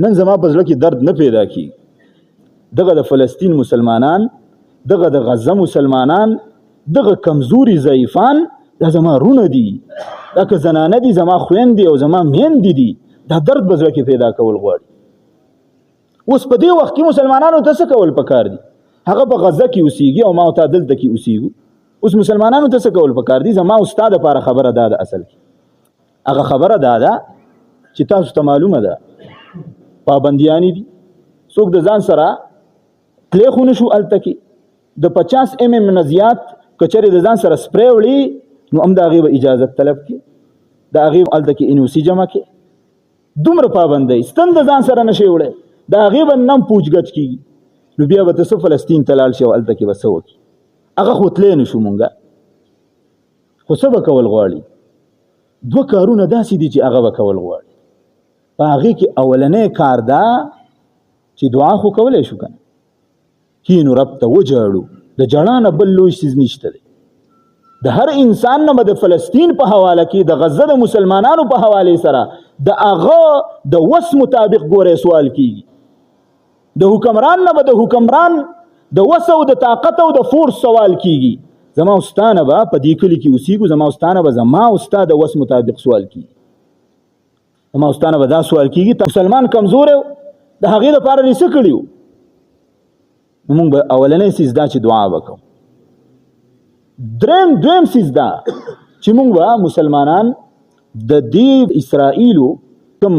نن زما په زړه کې درد نه پیدا کی. دغه د فلسطین مسلمانان، دغه د غزه مسلمانان، دغه کمزوري ضعیفان دا زما رونه دي، دا که زنانه دي زما خويندې او زما میندې دي، دا درد په زړه کې پیدا کول غواړي. اوس په دې وخت کې مسلمانانو ته څه کول پکار دي؟ هغه په غزه کې اوسېږي او ما او تا دلته کې اوسېږو. اوس مسلمانانو ته څه کول پکار دي؟ زما استاد لپاره خبره دا ده، اصل هغه خبره دا ده چې تاسو ته معلومه ده پابندیانی دي، څوک د ځان سره تلی خو نشو هلته کې د 50 mm نه زیات کچرې د ځان سره سپری وړي نو هم د هغې به اجازت طلب کړي، د هغې هلته کې NOC جمع کړي. دومره پابندۍ ستن د ځان سره نشي وړی، د هغې به نم پوچګچ کېږي. نو بیا به ته څه فلسطین ته لاړ شي او هلته کې به څه وکړي؟ هغه خو تلی نشو مونږه، خو څه به کول غواړي؟ 2 کارونه داسې دي چې هغه به کول غواړي. په هغې کې اولنی کار دا چې دعا خو کولی شو که نه، کینو رب ته وجاړو، د جړا نه بل لوی څیز نشته دی. د هر انسان نه به د فلسطین په حواله کې د غزه د مسلمانانو په حواله سره د هغه د وس مطابق ګوره سوال کیږي. د حکمران نه به د حکمران د وس او د طاقت او د فورس سوال کیږي. زما استانه به په دې کلي کې اوسېږو، زما استانه به زما استاد د وس مطابق سوال کیږي. زما استانه به دا سوال کیږي ته مسلمان کمزور یو، د هغې لپاره دې څه کړي وو؟ نو موږ به اولنی څیز دا چې دعا وکړو. دویم څیز دا چې موږ به مسلمانان د دې اسرائیلو کوم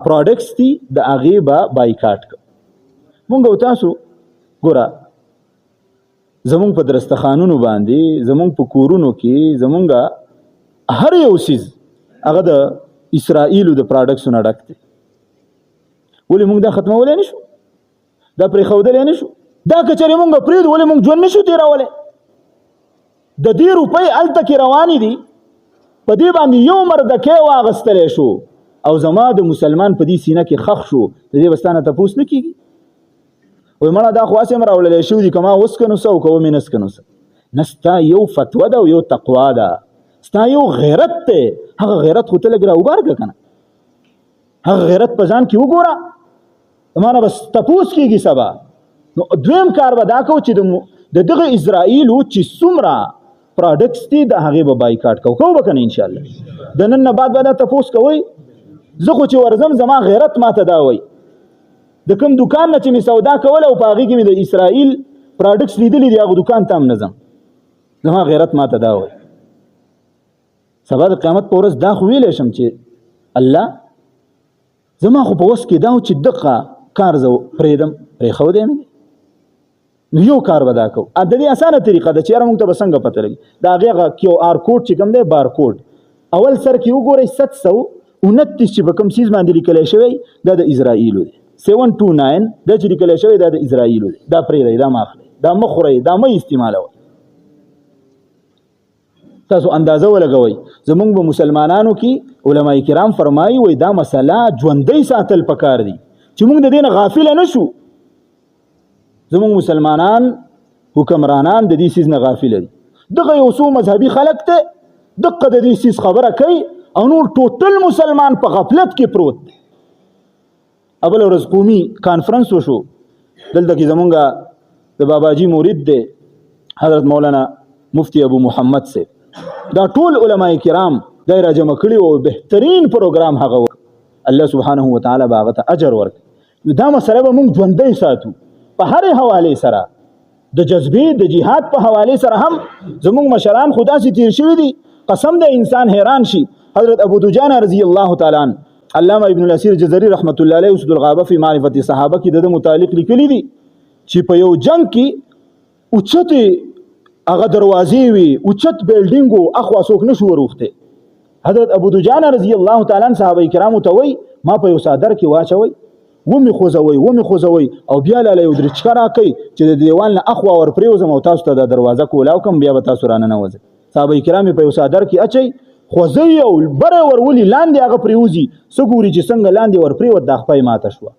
پروډکټس دي د هغې به بایکاټ کړو. موږ او تاسو ګوره زمونږ په درستخانونو باندې، زمونږ په کورونو کې، زمونږ هر یو څیز هغه د اسرائیلو د پروډکټسو نه ډک دی. ولې موږ دا ختمولی نه شو؟ دا پرېښودلی نه شو؟ دا که چېرې موږ پرېږدو ولې موږ ژوند نه شو تېرولی؟ د دې روپۍ هلته کې روانې دي، په دې باندې یو مردکی واغستلی شو او زما د مسلمان په دې سینه کې خښ شو، د دې به ستا نه تپوس نه کېږي؟ وایي مړه دا خو هسې هم راوړلی شوي دي، که ما وسکه نو څه او که ومې نه سکه نو څه. نه، ستا یو فتوه ده او یو تقوا ده، ستا یو غیرت دی. هغه غیرت خو ته لږ راوبارږه که نه، هغه غیرت په ځان کې وګوره، ما نه به تپوس کېږي سبا. نو دویم کار به دا کوو چې د دغه اسرائیلو چې څومره پروډکټس دي د هغې به بایکاټ کوو به که نه انشاءالله. د نن نه بعد به دا تپوس کوئ. زه خو چې ورځم زما غیرت ما ته دا وایي، د کوم دکان نه چې مې سودا کوله او په هغې کې مې د اسرائیل پروډکټس لیدلي دي هغه دکان ته هم نه ځم، زما غیرت ما ته دا وایي. سبا د قیامت په ورځ دا خو ویلی شم چې الله زما خو په وس کې دا و چې دغه کار زه پرېږدم، پرېښودی مې دی. نو یو کار به دا کوو. د دې اسانه طریقه ده چې یاره موږ ته به څنګه پته لګي. د هغې هغه QR کوډ چې کوم دی، بار کوډ اول سر کې وګورئ 729 چې په کوم څیز باندې لیکلی شوی دا د اسرائیلو دی. 729 دا چې لیکلی شوی دا د اسرائیلو دی. دا پرېږدئ، دا مه اخلئ، دا مه خورئ، دا مه استعمالوئ. تاسو اندازه ولګوئ. زمونږ به مسلمانانو کې علماء کرام فرمایي وایي دا مسله ژوندی ساتل پکار دي چې موږ د دې نه غافله نه شو. زمونږ مسلمانان حکمرانان د دې څیز نه غافله دي. دغه یو څو مذهبي خلک ته دقه د دې څیز خبره کوي او نور ټوټل مسلمان په غفلت کې پروت دی. اول ورځ قومي کانفرنس وشو، دلته کې زمونږ د باباجي مرید دی حضرت مولانا مفتی ابو محمد سے، دا ټول علماء کرام دا راجمع کړي او بهترین پروګرام هغه وکړ. الله سبحانه وتعالی به هغه ته اجر ورکړي. دا مسله به موږ ژوندی ساتو په هرې حوالې سره. د جذبې د جهاد په حوالې سره هم زمونږ مشران خو داسې تیر شوي دي قسم د انسان حیران شي. حضرت ابو دجانه رضی الله تعالی عنه، علامه ابن الاسیر جزری رحمت الله علیه اسد الغابه فی معرفت صحابه کې د متعلق لیکلي دي چې په یو جنگ کې اوچتې هغه دروازې وي، اوچت بیلډینګ و، اخوا څوک نشو وروخته. حضرت ابو دجانه رضی الله تعالی عنه صحابه کرامو ته وایي ما په یو څادر کې واچوئ، ومې خوځوئ او بیا لاله یو درچکه راکئ چې د دیوال نه اخوا ور پرېوځم او تاسو ته دا دروازه کولاو کړم، بیا به تاسو راننوځئ. صحابه کرام په یو څادر کې اچئ، خوځئ او بره ورولي، لاندې هغه پرېوځي. څه ګوري چې څنګه لاندې ور پرېوت دا خپه یې ماته شوه.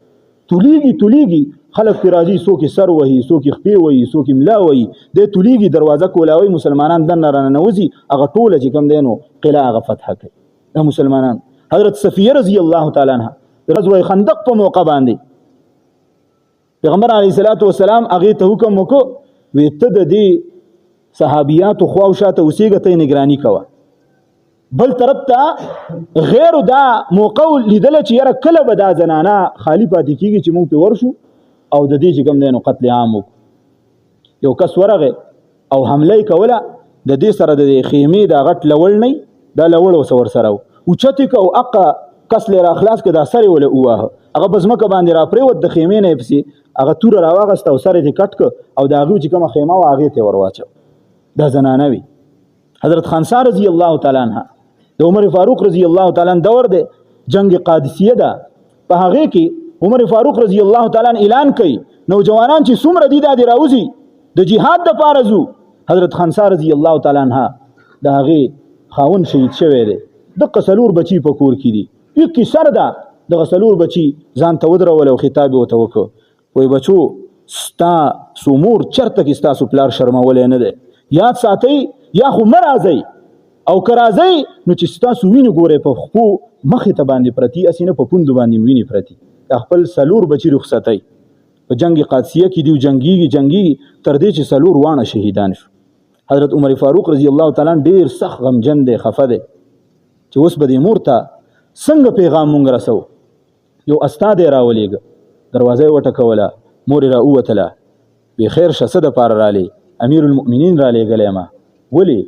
تولیږي خلک پرې راځي، څوک یې سر وهي، څوک یې خپې وهي، څوک یې ملا وهي، دی تولیږي، دروازه کولاوي، مسلمانان دننه راننوځي، هغه ټوله چې کوم دی نو قلعه هغه فتح کوي. دا مسلمانان. حضرت صفیه رضی الله تعالی عنها غزوه خندق په موقع باندې پیغمبر علیه الصلاۃ والسلام هغه ته حکم وکړ وی ته د دې صحابیات خو او شاته اوسېږه ته نگرانی کوه بل طرف ته غیر دا موقع لیدل چې یاره کله به دا زنانه خالی پاتې کیږي چې موږ په ورشو او د دې چې کوم دی نو قتل عام وکړو یو کس ورغه او حمله کوله د دې سره د خیمې دا غټ لول نه دا لول وسور سره او چته کو اقا کس لرا خلاص کدا سره ولا اوه هغه بزمکه باندې را پریوت د خیمې نه پسې هغه تور راواغست او سره دې کټ ک او دا هغه چې کومه خیمه واغې ته ورواچو دا زنانه وی حضرت خانسار رضی الله تعالی عنها د عمر فاروق رضی الله تعالی عنہ دور دی جنگ قادسیه ده په هغه کې عمر فاروق رضی الله تعالی عنہ اعلان کړي نوجوانان چې څومره دي د راوزی د جهاد د پارزو حضرت خانسار رضی الله تعالی عنہ د هغه خاون شهید شوی دی د قسلور بچی په کور کې دي یک سر ده د غسلور بچی ځان ته ودرول او خطاب وته وکړ وای بچو ستا سومور چرته کې ستا سو پلار شرمولې نه ده یاد ساتي یا خو مرازي او کرازي نو چې ستاسو ویني ګوره په خپو مخې ته باندې پرتی اسینه په پوند باندې ویني پرتی خپل سلور بچی رخصتای په جنگ قادسیه کې دی جنگي تر دې چې سلور وانه شهیدان شو حضرت عمر فاروق رضی الله تعالی عنہ ډیر سخت غمجن دی خفه دی چې اوس به دې مورته څنګه پیغام مونږ رسو یو استاد راولېګ دروازه وټکوله مور را اوتله به خیر شسه د پار را لې امیر المؤمنین را لېګلې ما ولی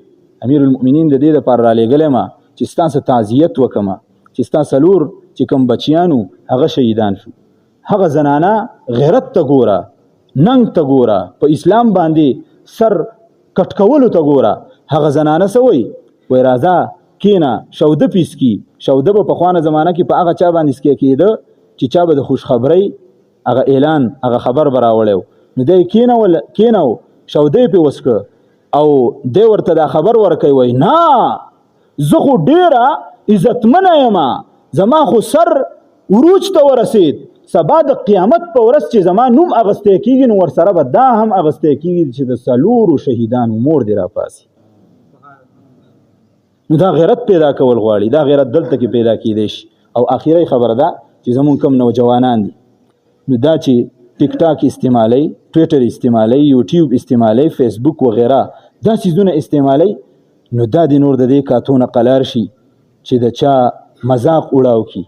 امیر المؤمنین د دې لپاره را لېږلی ما چې ستاسو تعزیت وکما چې ستاسو سلور چې کوم بچیانو هغه شهیدان شو هغه زنانه غیرت ته ګوره ننګ ته ګوره په اسلام باندې سر کټکولو ته ګوره هغه زنانه سوی وای راځه کینا شوده پیس کی شوده په خوانه زمانہ کې په هغه چا باندې سکه کېده چې چا به د خوش خبری هغه اعلان هغه خبر براوړیو نو دای کینو شوده په وسکه او دی ورته دا خبر ورکوي وای نه زه خو ډیره عزتمنه یم زما خو سر عروج ته ورسید سبا د قیامت په ورځ چې زما نوم اغسته کیږي نو ورسره به دا هم اغسته کیږي چې د سلور شهیدانو مور دی را پاسي نو دا غیرت پیدا کول غواړي دا غیرت دلته کې پیدا کیدی شي او اخیری خبره ده چې زمون کم نوجوانان دي نو دا چې ټیک ټاک استعمالي ټویټر استعمالي یوټیوب استعمالي فیسبوک وغیرہ دا چیزونه استعمالي نو دا د نور د دې کاتونه قلار شي چې د چا مذاق وړاو کی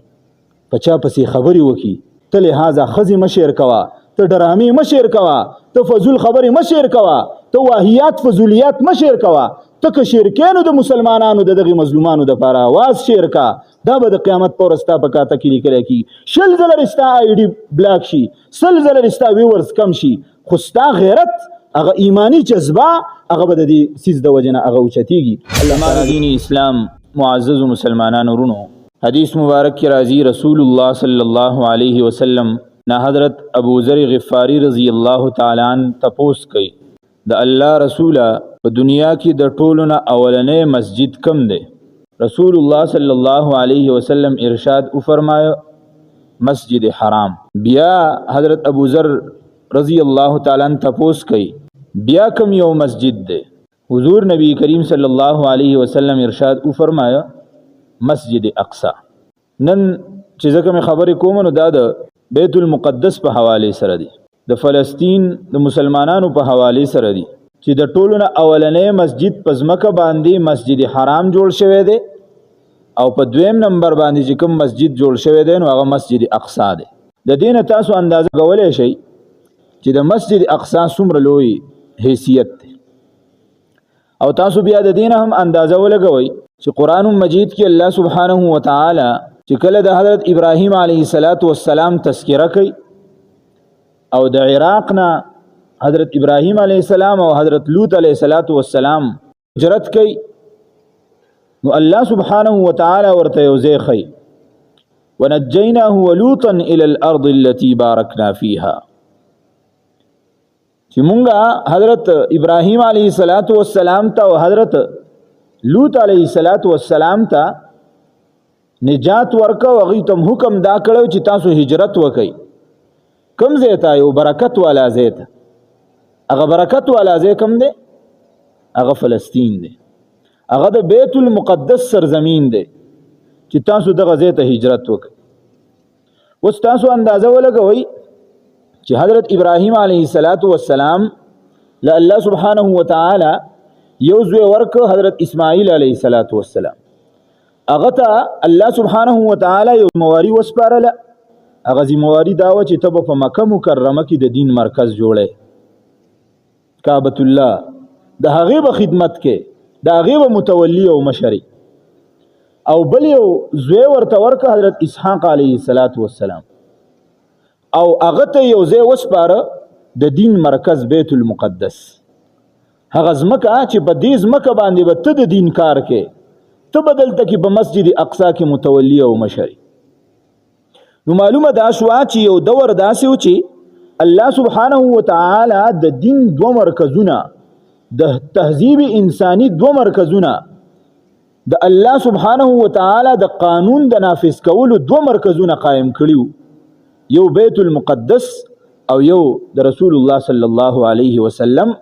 په چا پسې خبري وکي ته لهذا خزي مشیر کوا ته ډرامي مشیر کوا ته فضول خبري مشیر کوا ته واهیات فضولیات مشیر کوا ته که شرکانو د مسلمانانو دغه مظلومانو د لپاره आवाज شیر کا دا به د قیامت پر استا پکاته کې لیکل کی شل زلر استا آی ډی بلاک شي سل زلر استا ویورز کم شي خو ستا غیرت هغه ایمانی جذبه هغه به د سیز د وجنه هغه اوچتیږي علماء دین اسلام معزز مسلمانانو ورونو حدیث مبارک کی راضی رسول الله صلی الله علیه وسلم نا حضرت ابو ذر غفاری رضی الله تعالی عنہ تپوس کئ د الله رسوله په دنیا کې د ټولو نه اولنې مسجد کم دی رسول الله صلی الله علیه وسلم ارشاد فرمایا مسجد حرام بیا حضرت ابو ذر رضی الله تعالی عنہ تپوس کئ بیا کم یو مسجد دی حضور نبی کریم صلی الله علیه وسلم ارشاد فرمایا مسجد اقصی نن چې ځکه خبرې کوم نو دا د بیت المقدس په حواله سره دی د فلسطین د مسلمانانو په حواله سره دی چې د ټولو نه اولنې مسجد پزمکه باندې مسجد حرام جوړ شوی دی او په دویم نمبر باندې چې کوم مسجد جوړ شوی دی نو هغه مسجد اقصی دی د دین تاسو اندازه کولای شئ چې د مسجد اقصی څومره لوی حیثیت دی او تاسو بیا د دین هم اندازه ولګوئ چې قرآن مجید کې الله سبحانه و تعالی چې کله د حضرت ابراهیم علیه السلام تذکره کوي او د عراق نه حضرت ابراهیم علیه السلام او حضرت لوط علیه السلام هجرت کوي نو الله سبحانه و تعالی ورته یو ځای ښیي ونجیناه ولوطا الى الارض التي باركنا فيها چې مونږه حضرت ابراهیم علیه السلام ته او حضرت لوط علیه السلام ته نجات ورکو هغه ته حکم دا کړو چې تاسو هجرت وکړئ کوم ځای ته یو برکت والا ځای ته هغه برکت والا ځای کوم دی هغه فلسطین دی هغه د بیت المقدس سرزمین دی چې تاسو دغه ځای ته هجرت وکړئ اوس تاسو اندازه ولګوئ چې حضرت ابراهیم علیه السلام له الله سبحانه وتعالی یو زوی ورک حضرت اسماعیل علیه السلام هغه ته الله سبحانه وتعالی یو مواری وسپارله هغه مواری دا و چې ته په مکه مکرمه کې د دین مرکز جوړې کعبۃ الله د هغه په خدمت کې د هغه متولی او مشری او بل یو زوی ورته ورک حضرت اسحاق علیه السلام او هغه ته یو ځای وسپاره د دین مرکز بیت المقدس هغه ځمکه چې په دې ځمکه باندې به ته د دین کار کې ته بدلته کې په مسجد اقصی کې متولی او مشری نو معلومه دا شو چې یو دور داسې و چې الله سبحانه وتعالی د دین دو مرکزونه د تهذیب انسانی دو مرکزونه د الله سبحانه وتعالی د قانون د نافذ کولو دو مرکزونه قائم کړیو یو بیت المقدس او یو د رسول الله صلی الله علیه وسلم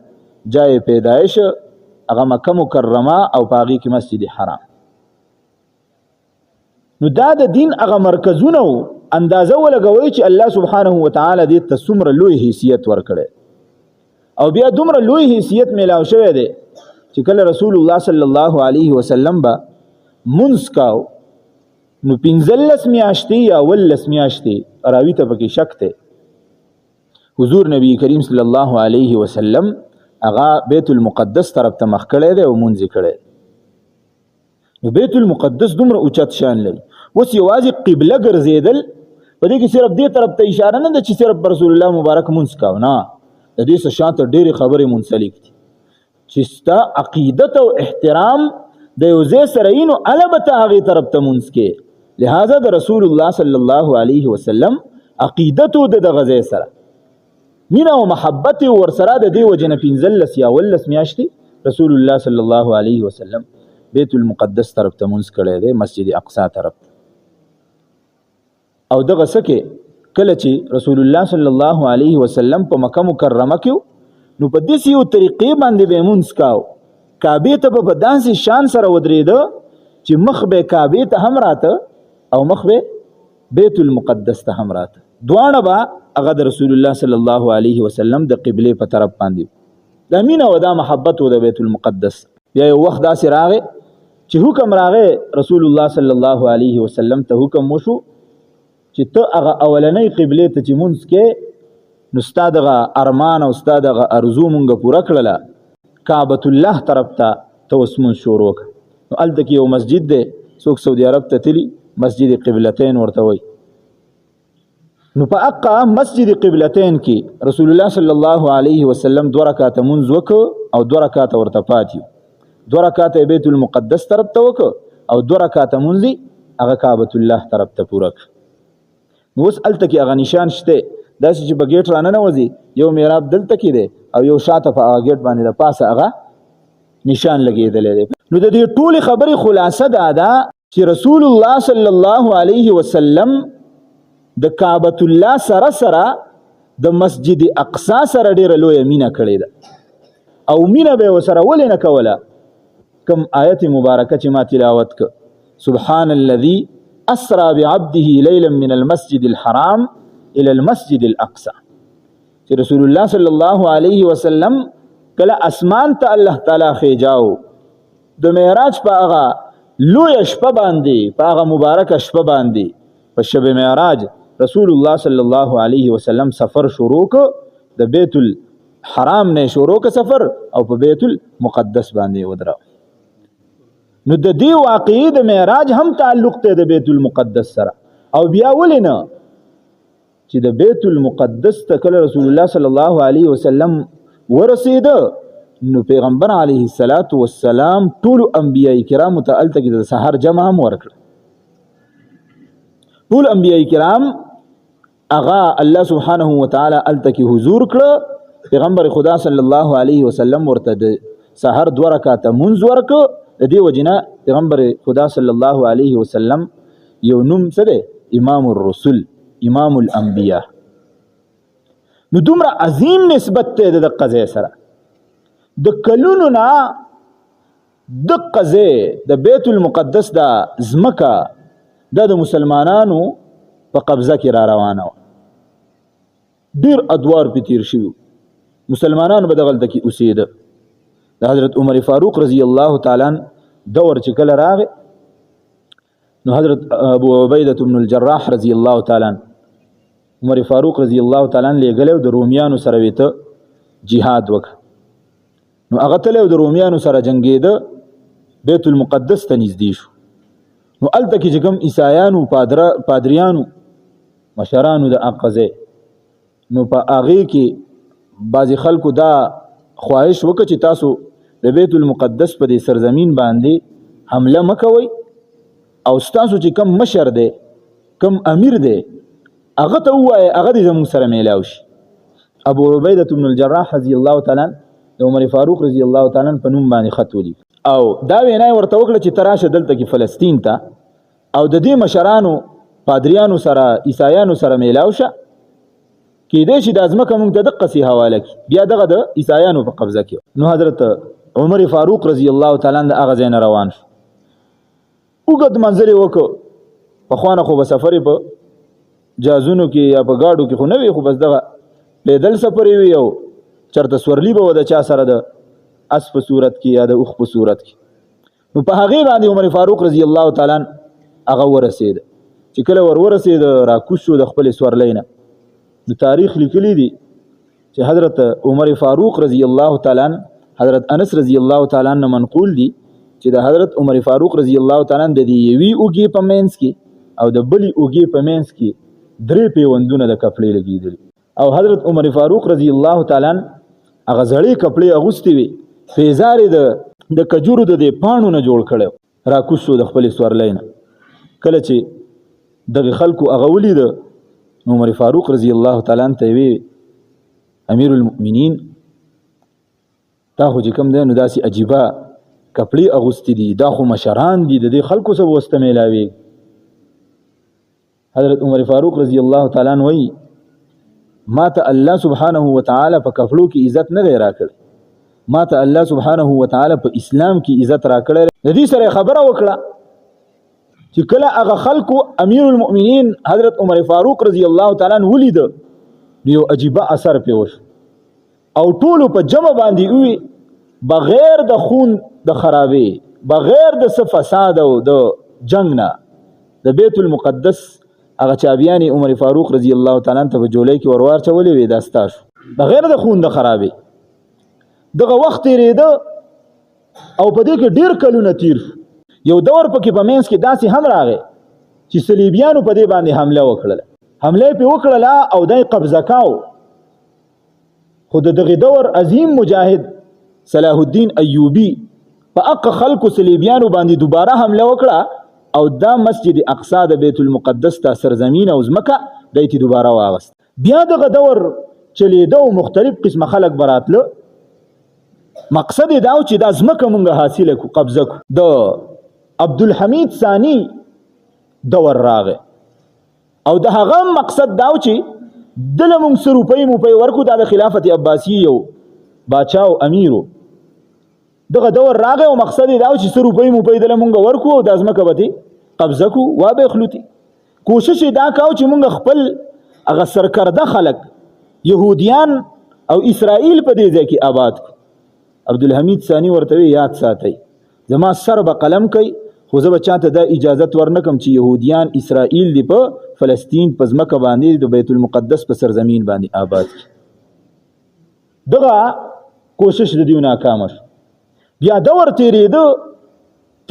جای پیدایش هغه مکه مکرمه او پاغي کې مسجد حرام نو دا د دین هغه مرکزونه اندازه ولګوي چې الله سبحانه وتعالی دې ته څومره لوی حیثیت ورکړي او بیا دومره لوی حیثیت میلاو شوی دی چې کله رسول الله صلی الله علیه وسلم با منځ کاو نو 15 میاشتې یا 18 میاشتې راوی ته پکې شک ته حضور نبی کریم صلی الله علیه وسلم هغه بیت المقدس طرف ته مخ کړی دی او منځ کړی نو بیت المقدس دومره اوچت شان لري اوس یوازې قبله ګرځیدل په دې کې صرف دې طرف ته اشاره نه ده چې صرف رسول الله مبارک منځ کاو نه د دې څخه شاته ډېرې خبرې منسلک دي چې ستا عقیدت او احترام د یو ځای سره یې نو البته هغې طرف ته منځ کې لہذا د رسول الله صلی الله علیه وسلم عقیدت د دغه ځای سره مینه او محبت ورسره د دې وجه نه 15 یا 18 میاشتې رسول الله صلی الله علیه وسلم بیت المقدس طرف ته منځ کړی دی مسجد اقصی طرف او دغه سکه کله چې رسول الله صلی الله علیه وسلم په مکه مکرمه کې نو په دې یو طریقې باندې به منځ کاو کعبه ته په داسې شان سره ودرېده چې مخ به کعبه ته هم راته او مخ به بیت المقدس ته هم راته دواړه به هغه د رسول الله صلی الله علیه وسلم د قبله په طرف باندې د مینه او د محبت او د بیت المقدس بیا یو وخت داسې راغی چې حکم راغی رسول الله صلی الله علیه وسلم ته حکم وشو چې ته هغه اولنۍ قبله ته چې مونږ کې نو ستا دغه ارمان او ستا دغه ارزو مونږ پوره کړله کعبۃ الله طرف ته اوس مونږ شروع کړو نو هلته کې یو مسجد دی څوک سعودي عرب ته تلي مسجد قبلتین ورته وایي نو په حقا مسجد قبلتین کې رسول الله صلی الله علیه وسلم 2 رکعاته مونږ وکړو او 2 رکعاته ورته پاتې 2 رکعاته بیت المقدس طرف ته وکړو او 2 رکعاته مونږ هغه کعبۃ الله طرف ته پوره کړ نو اوس هلته کې هغه نشان شته داسې چې په ګیټ رانه نوځي یو میراب دلته کې دی او یو شاته په هغه ګیټ باندې د پاسه هغه نشان لګېدلی دی نو د دې ټولې خبرې خلاصه دا ده چې رسول الله صلی الله علیه وسلم د کعبۃ الله سره د مسجد اقصی سره ډېره لویه مینه کړې ده او مینه به یې ورسره ولې نه کوله کوم آیت مبارکه چې ما تلاوت کړ سبحان الذي اسرى بعبده ليلا من المسجد الحرام الى المسجد الاقصى چې رسول الله صلی الله علیه وسلم کله اسمان ته الله تعالی خېجاو د معراج په هغه لوی شپه باندې په هغه مبارک شپه باندې په شب معراج رسول الله صلی الله علیه وسلم سفر شروع کو د بیت الحرام نه شروع کو سفر او په بیت المقدس باندې ودرا نو د دې واقعي د معراج هم تعلق ته د بیت المقدس سره او بیا ولنه چې د بیت المقدس ته کله رسول الله صلی الله علیه وسلم ورسېده نو پیغمبر علیه الصلاۃ والسلام ټول انبیاء کرام ته الته کې د سحر جمع هم ورکړ ټول انبیاء کرام اغا الله سبحانه وتعالى الته کې حضور کړ پیغمبر خدا صلی الله علیه وسلم ورته د سحر 2 رکعاته منځ ورکړ د دې وجنه پیغمبر خدا صلی الله علیه وسلم یو نوم څه دی امام الرسل امام الانبیاء نو دومره عظیم نسبت ته د قضیه سره د کلونو نه د قضیه د بیت المقدس د زمکه د مسلمانانو په قبضه کې را روانه وه. ډېر ادوار پې تیر شوي مسلمانان به دغلته کې اوسېده. د حضرت عمر فاروق رضی الله تعالی عنه دور چې کله راغی نو حضرت ابو عبیدة بن الجراح رضی الله تعالی عنه عمر فاروق رضی الله تعالی عنه لېږلی د رومیانو سره وې ته جهاد وکړه. نو هغه تلی د رومیانو سره جنګېده، بیت المقدس ته نږدې شو. نو هلته کې چې کوم عیسایانو پادریانو مشرانو د هغه ځای نو په هغې کې بعضې خلکو دا خواهش وکړه چې تاسو د بیت المقدس په دې سرزمین باندې حمله مه کوئ او ستاسو چې کم مشر دی کم امیر دی هغه ته ووایه هغه دې زموږ سره میلاو شي. ابو عبیدة بن الجراح رضی الله تعالی عنه د عمر فاروق رضی الله تعالی عنه په نوم باندې خط ولیک او دا وینا یې ورته وکړه چې ته راشه دلته کې فلسطین ته او د دې مشرانو پادریانو سره عیسایانو سره میلاو شه، کېدای شي دا ځمکه موږ ته دقسې حواله کړي، بیا دغه د عیسایانو په قبضه کې. نو حضرت عمر فاروق رضی الله تعالی عنه د هغه ځای نه روان شو. اوږد منزل یې وکړ. پخوانه خو به سفر یې په جهازونو کې یا په ګاډو کې خو نه وي، خو بس دغه پیدل سفر یې وي او چېرته سورلي به و د چا سره د اس په صورت کې یا د اوښ په صورت کې. نو په هغې باندې عمر فاروق رضی الله تعالی عنه هغه ورسېده. چې کله ورسېده راکوز شو د خپلې سورلۍ نه. نو تاریخ لیکلی دی چې حضرت عمر فاروق رضی الله تعالی عنه حضرت انس رضی الله تعالی عنه منقول دی چې د حضرت عمر فاروق رضی الله تعالی عنه د دې یوې اوږې په منځ کې او د بلې اوږې په منځ کې 3 پیوندونه د کپړې لګېدلي او حضرت عمر فاروق رضی الله تعالی عنه هغه زړې کپړې اغوستې وې، فیزار یې د کجورو د دې پاڼو نه جوړ کړی، راکوز شو د خپلې سورلۍ نه. کله چې دغه خلکو هغه ولیده عمر فاروق رضی الله تعالی عنه ته وی امیر المؤمنین دا خو چې کوم دی نو داسې عجیبه کپړې اغوستې دي، دا خو مشران دي، د دې خلکو سره وسته میلاوي. حضرت عمر فاروق رضی الله تعالی عنه وی ما ته الله سبحانه وتعالی په کپړو کې عزت نه دی راکړی، ما ته الله سبحانه وتعالی په اسلام کې عزت راکړی. د دې سره خبره وکړه چې کله هغه خلکو امیر المؤمنین حضرت عمر فاروق رضی الله تعالی عنه ولید یو عجیبه اثر پې وشو او ټولو په جمع باندې وي بغیر د خون د خرابې بغیر د څه فساد او د جنگ نه د بیت المقدس هغه چابیانې عمر فاروق رضی الله تعالی عنه ته په جولۍ کې ورواچولې وې دا ستا شو بغیر د خون د خرابې. دغه وخت تېرېده او په دې کې ډېر کلونه تیر شو. یو دور پکې په منځ کې داسې هم راغی چې صلیبیانو په دې باندې حمله وکړله، حمله یې پې وکړله او دا یې قبضه کاو. خو د دغې دور عظیم مجاهد صلاح الدین ایوبي په هغه خلکو صلیبیانو باندې دوباره حمله وکړه او دا مسجد اقصی د بیت المقدس ته سرزمین او ځمکه دی ته دوباره واغست. بیا دغه دور چلیده او مختلف قسمه خلک به راتله. مقصد یې دا و چې دا ځمکه مونږ حاصله کړو، قبضه کړو. د عبدالحمید ثانی دور راغی او د هغه مقصد دا و چې دله مونږ څه روپۍ موپۍ ورکړو، دا د خلافت عباسي یو باچا او امیرو. دغه دور راغی او مقصد یې دا و چې څه روپۍ موپۍ دله مونږ ورکړو او دا ځمکه به قبضه کړو وا به خلوتي. کوشش یې دا کاو چې مونږ خپل هغه سرکرده خلک یهودیان او اسرائیل په دې ځای کې آباد کړو. عبدالحمید ثانی ورته یاد ساتئ زما سر به قلم کوي خو زه به چاته دا اجازت ورنکم چې یهودیان اسرائیل دی په فلسطین په ځمکه باندې د بیت المقدس په سرزمین باندې آباد کړي. دغه کوشش د دوی ناکامه شو. بیا دور تېرېده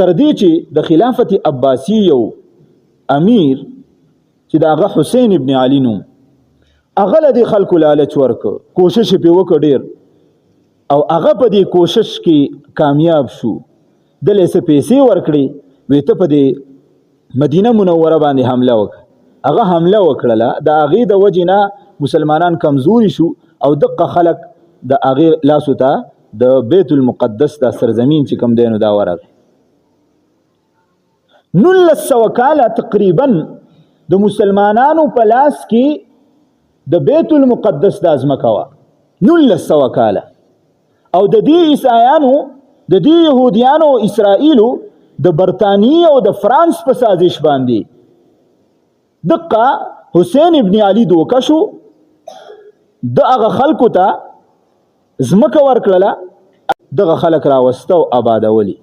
تر دې چې د خلافت عباسي یو امیر چې د هغه حسین ابن علي نوم هغه له دې خلکو لالچ ورکړ، کوشش یې پې وکړ ډېر او هغه په دې کوشش کې کامیاب شو. دلې څه پیسې ورکړې وې ته په دې مدینه منوره باندې حمله وکړه. هغه حمله وکړله د هغې د وجې نه مسلمانان کمزوري شو او دقه خلک د هغې لاسو ته د بیت المقدس دا سرزمین چې کوم دی نو دا ورغی. 1900 کاله تقریبا د مسلمانانو په لاس کې د بیت المقدس دا ځمکه وه. 1900 کاله او د دې عیسایانو د دې یهودیانو اسرائیلو د برطانیې او د فرانس په سازش باندې دقه حسین ابن علي دوکه شو د هغه خلکو ته ځمکه ورکړله دغه خلک راوسته او آبادولي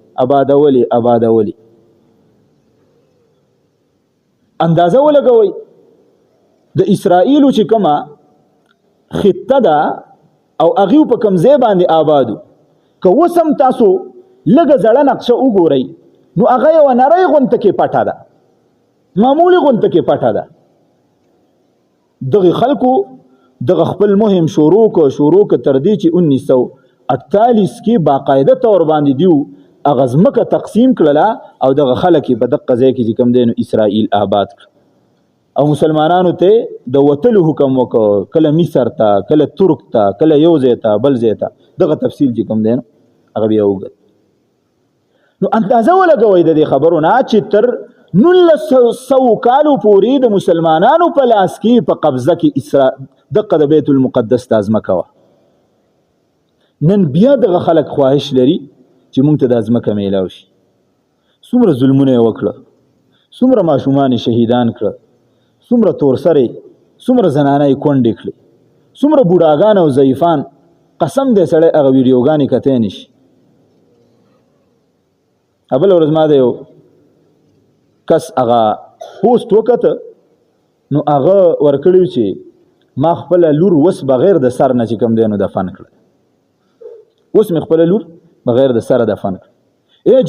اندازه ولګوئ د اسرائیلو چې کومه خطه ده او هغې په کوم ځای باندې آبادو که اوس هم تاسو لږه زړه نقشه وګورئ نو هغه یوه نرۍ غونته کې پټه ده معمولي غونته کې پټه ده دغه خلکو دغه خپل مهم شروع کو تر دې چې 1948 کې باقاعده تور باندې دیو هغه ځمکه تقسیم کړله او دغه خلک په دغه ځای کې چې کوم دی نو اسرائیل آباد کړ او مسلمانانو ته د وتلو حکم وکړ کله مصر ته کله ترک ته کله یو ځای ته بل ځای ته دغه تفصیل چې کوم دی نو هغه بیا وګورئ نو اندازه ولګوئ د دې خبرو نه چې تر 1900 کالو پورې د مسلمانانو په لاس کې په قبضه کې دغه د بیت المقدس د ځمکه وه نن بیا دغه خلک خواهش لري چې موږ ته د ځمکه میلاو شي څومره ظلمونه یې وکړه څومره ماشومان یې شهیدان کړه څومره تورسرې څومره زنانه یې کونډې کړې څومره بوډاګان او ضعیفان قسم دی سړی هغه ویډیوګانې کتی نه شي بله ورځ ما د یو کس هغه پوسټ وکته نو هغه ورکړی چې ما خپله لور وس بغیر د سر نه چې کوم دی نو دفن کړه اوس مې خپله لور بغیر د سره دفن کړه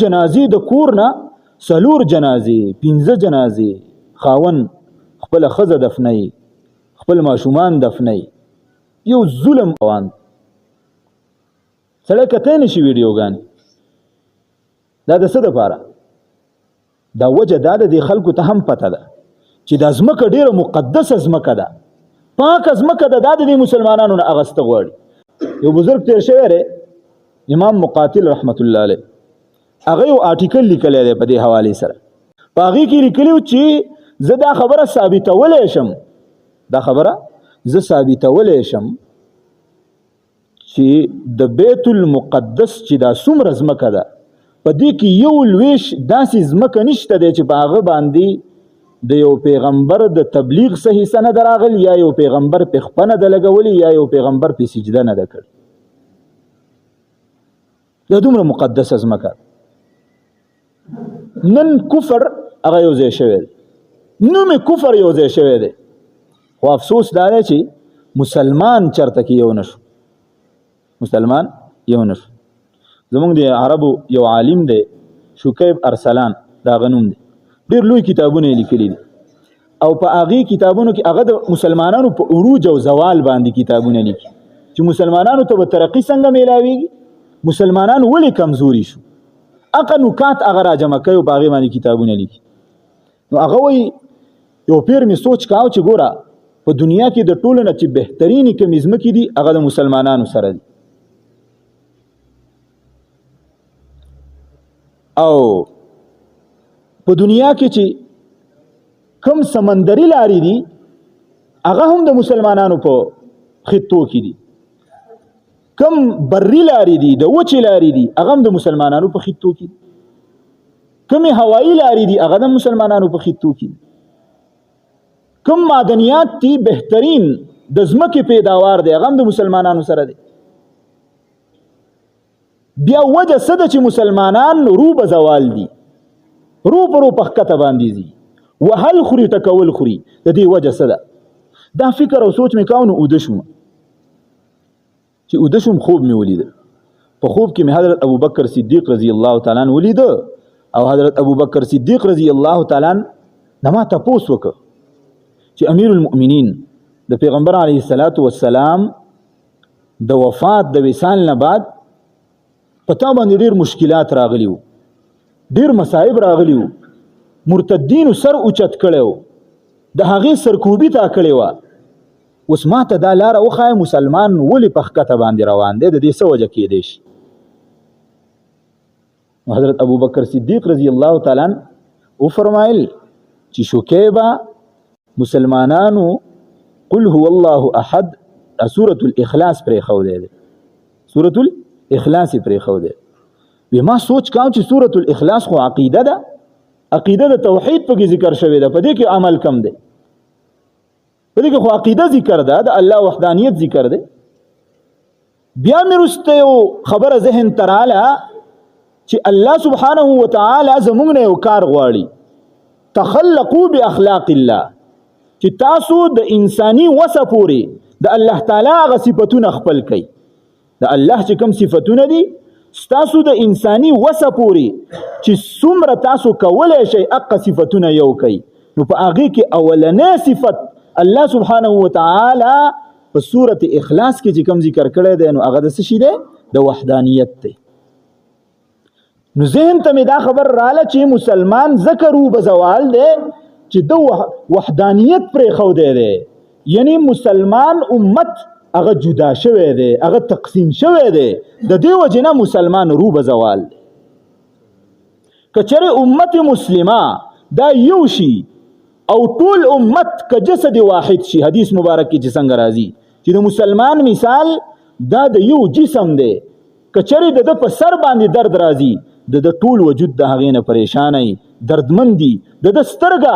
جنازې د کور نه 4 جنازې 15 جنازې خاون خپل ښځه دفنوي خپل ماشومان دفنوي یو ظلم روان سړی کتی نه شي ویډیوګانې دا د څه دپاره دا وجه دا د دې خلکو ته هم پته ده چې دا ځمکه ډېره مقدسه ځمکه ده پاکه ځمکه ده دا د دې مسلمانانو نه اغسته غواړي یو بزرګ تیر شوی دی امام مقاتل رحمت الله علیه هغه یو آرټیکل لیکلی دی په دې حوالې سره په هغې کې لیکلي چې زه دا خبره ثابتولی شم چې د بیت المقدس چې دا څومره ځمکه ده په دې کې یو لویش داسې ځمکه نشته دی چې په هغه باندې د یو پیغمبر د تبلیغ څه حصه نه ده راغلی یا یو پیغمبر پې خپه نه ده لګولې یا یو پیغمبر پې سجده نه ده کړې دا دومره مقدسه ځمکه نن کفر هغه یو ځای شوی دی نوم کفر یو ځای شوی دی خو افسوس دا دی چې مسلمان چرته کې یو نشو زمونږ د عربو یو عالم دی شکیب ارسلان دا هغه نوم دی ډېر لوی کتابونه یې لیکلي دي او په هغې کتابونو کې هغه د مسلمانانو په عروج او زوال باندې کتابونه لیکي چې مسلمانانو ته به ترقي څنګه میلاویږي مسلمانان ولې کمزوري شو هغه نکات هغه راجمع کوي او په هغې باندې کتابونه لیکي نو هغه وایي یو پیر مې سوچ کاو چې ګوره په دنیا کې د ټولو نه چې بهترینې کومې ځمکې دي هغه د مسلمانانو سره دي او په دنیا کې چې کوم سمندري لارې دي هغه هم د مسلمانانو په خطو کې دي کوم بري لارې دي د وچې لارې دي هغه هم د مسلمانانو په خطو کې دي کومې هوایي لارې دي هغه د مسلمانانو په خطو کې دي کوم معدنیات دي بهترین د ځمکې پیداوار دی هغه هم د مسلمانانو سره دی بیا وجه څه ده چې مسلمانان رو به زوال دي رو په رو په ښکته باندې ځي وهل خوري ټکول خوري د دې وجه څه ده دا فکر او سوچ مې کاو نو اوده شوم چې اوده شوم خوب مې ولیده په خوب کې مې حضرت ابوبکر صدیق رضی الله تعالی عنہ ولیده او حضرت ابوبکر صدیق رضی الله تعالی عنہ ما تپوس وکړ چې امیر المؤمنین د پیغمبر علیه الصلاۃ والسلام د وفات د وصال نه بعد پتا باندې ډیر مشکلات راغلی وو ډیر مصائب راغلی وو مرتدین سر اوچت کړو د هغې سرکوبي تا کړې وه اوس ما ته دا لاره وښایه مسلمان ولې په ښکته باندې روان دی د دې څه وجه کیدی شي حضرت ابوبکر صدیق رضی الله تعالی عنہ وفرمایل چې شکیبه مسلمانانو قل هو الله احد سورة الاخلاص پرې ښودی دی سورة الاخلاص پرې ښودی وی ما سوچ کاو چې سورة الاخلاص خو عقیده ده عقیده د توحید پکې ذکر شوی ده په دې کې عمل کم دی په دې کې خو عقیده ذکر ده د الله وحدانیت ذکر ده. بیا مې وروسته یو خبره ذهن ته راله چې الله سبحانه وتعالی زموږ نه یو کار غواړي، تخلقوا باخلاق الله، چې تاسو د انساني وسه پورې د الله تعالی هغه صفتونه خپل کړئ. د الله چې کوم صفتونه دي ستاسو د انساني وسه پورې چې څومره تاسو کولی شئ هغه صفتونه یو کړئ. نو په هغې کې اولنی صفت الله سبحانه وتعالی په سورت اخلاص کې چې کوم ذکر کړی دی نو هغه د څه شي دی؟ د وحدانیت دی. نو ذهن ته مې دا خبر راله چې مسلمان ځکه روبه زوال دی چې د وحدانیت پرېښودی دی، یعنی مسلمان امت هغه جدا شوی دی، هغه تقسیم شوی دی، د دې وجې نه مسلمان روبه زوال دی. که چېرې امت مسلمه دا یو شي او ټول امت که جسد واحد شي، حدیث مبارک کې چې څنګه راځي چې د مسلمان مثال دا د یو جسم دی، که چېرې د په سر باندې درد راځي د ټول وجود د هغې نه پریشانی دردمن دي، د سترګه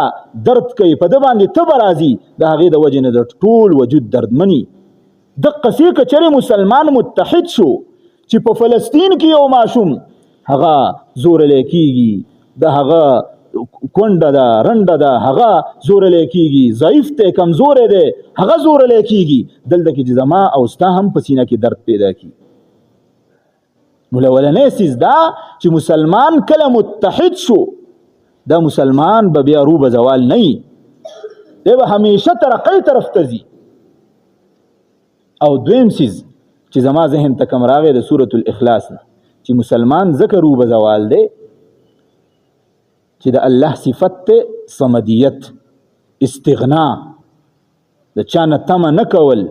درد کوي په د باندې تبه راځي د هغې د وجې نه د ټول وجود دردمني. دقسې که چېرې مسلمان متحد شو چې په فلسطین کې یو ماشوم هغه زورلی کېږي، د هغه کونډه ده رنډه ده هغه زورلی کېږي، ضعیف دی کمزوری دی هغه زورلی کېږي، دلته کې چې زما او ستا هم په سینه کې درد پیدا کېږي. نو لولنی سیز دا چې مسلمان کله متحد شو دا مسلمان به بیا روبه زوال نه وي، دی به همیشه ترقۍ طرف ته ځي. او دویم سیز چې زما ذهن ته کوم راغی د سورة الاخلاص نه چې مسلمان ځکه روبه زوال دی چې د الله صفت ته صمدیت، استغنا، د چا نه تمه نه کول.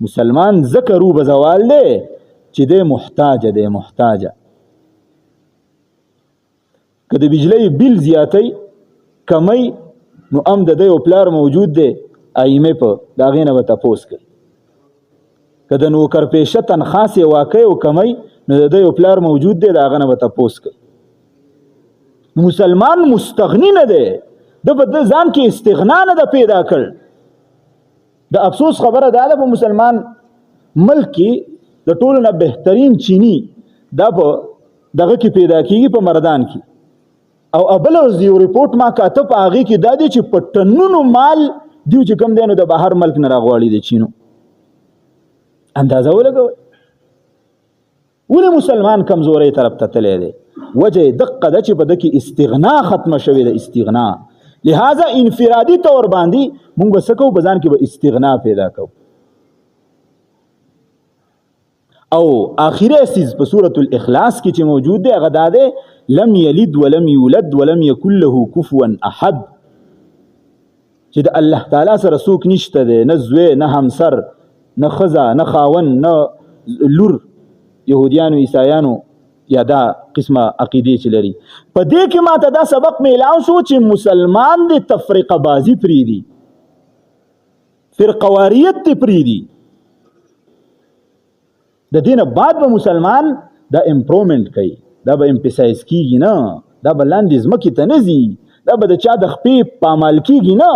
مسلمان ځکه روبه زوال دی چې دی محتاجه دی محتاجه. که د بجلی بیل زیاتی کمی نو ام د دی او پلار موجود دی ایمه په د هغې نه به تپوس کوي. که د نوکر پیشه تنخواه یې واقع او کمی نو د دی او پلار موجود دی د هغه نه به تپوس کوي. مسلمان مستغنی نه دی، د په ځان کې استغنا نه ده پیدا کړ. د افسوس خبره دا ده په مسلمان ملک کې د ټولو نه بهترین چینی دا په دغه کې پیدا کېږي په مردان کې، او ابل یو ریپورټ ما کاته په هغې کې دا دی چې په ټنونو مال دیو چې کوم دی نو د بهر ملک نه راغواړي د چینو. اندازه ولګوئ ولې مسلمان کمزورۍ طرف ته تللی دی؟ وجه یې دقه ده چې په ده کې استغنا ختمه شوې ده، استغنا. لہذا انفرادي طور باندې موږ به څه کوو؟ په ځان کې به استغنا پیدا کوو. او آخری سیز په سورة الاخلاص کې چې موجود دی هغه دا دی لم یلد ولم یولد ولم یکن له کفوا احد، چې د الله تعالی سره څوک نشته دی، نه زوی نه همسر نه ښځه نه خاون نه لور، یهودیانو عیسایانو یا دا قسمه عقیدې چې لري. په دې کې ماته دا سبق میلاو شو چې مسلمان د تفرقه بازی پریدي، فرقواریت تی پریدي. د دینه بعد به مسلمان دا امپرومنٹ کوي، دا به امپسایز کیږي نه، دا به لاندې ځمکې ته نه ځي، دا به د چا د خپې پامال کیږي نه،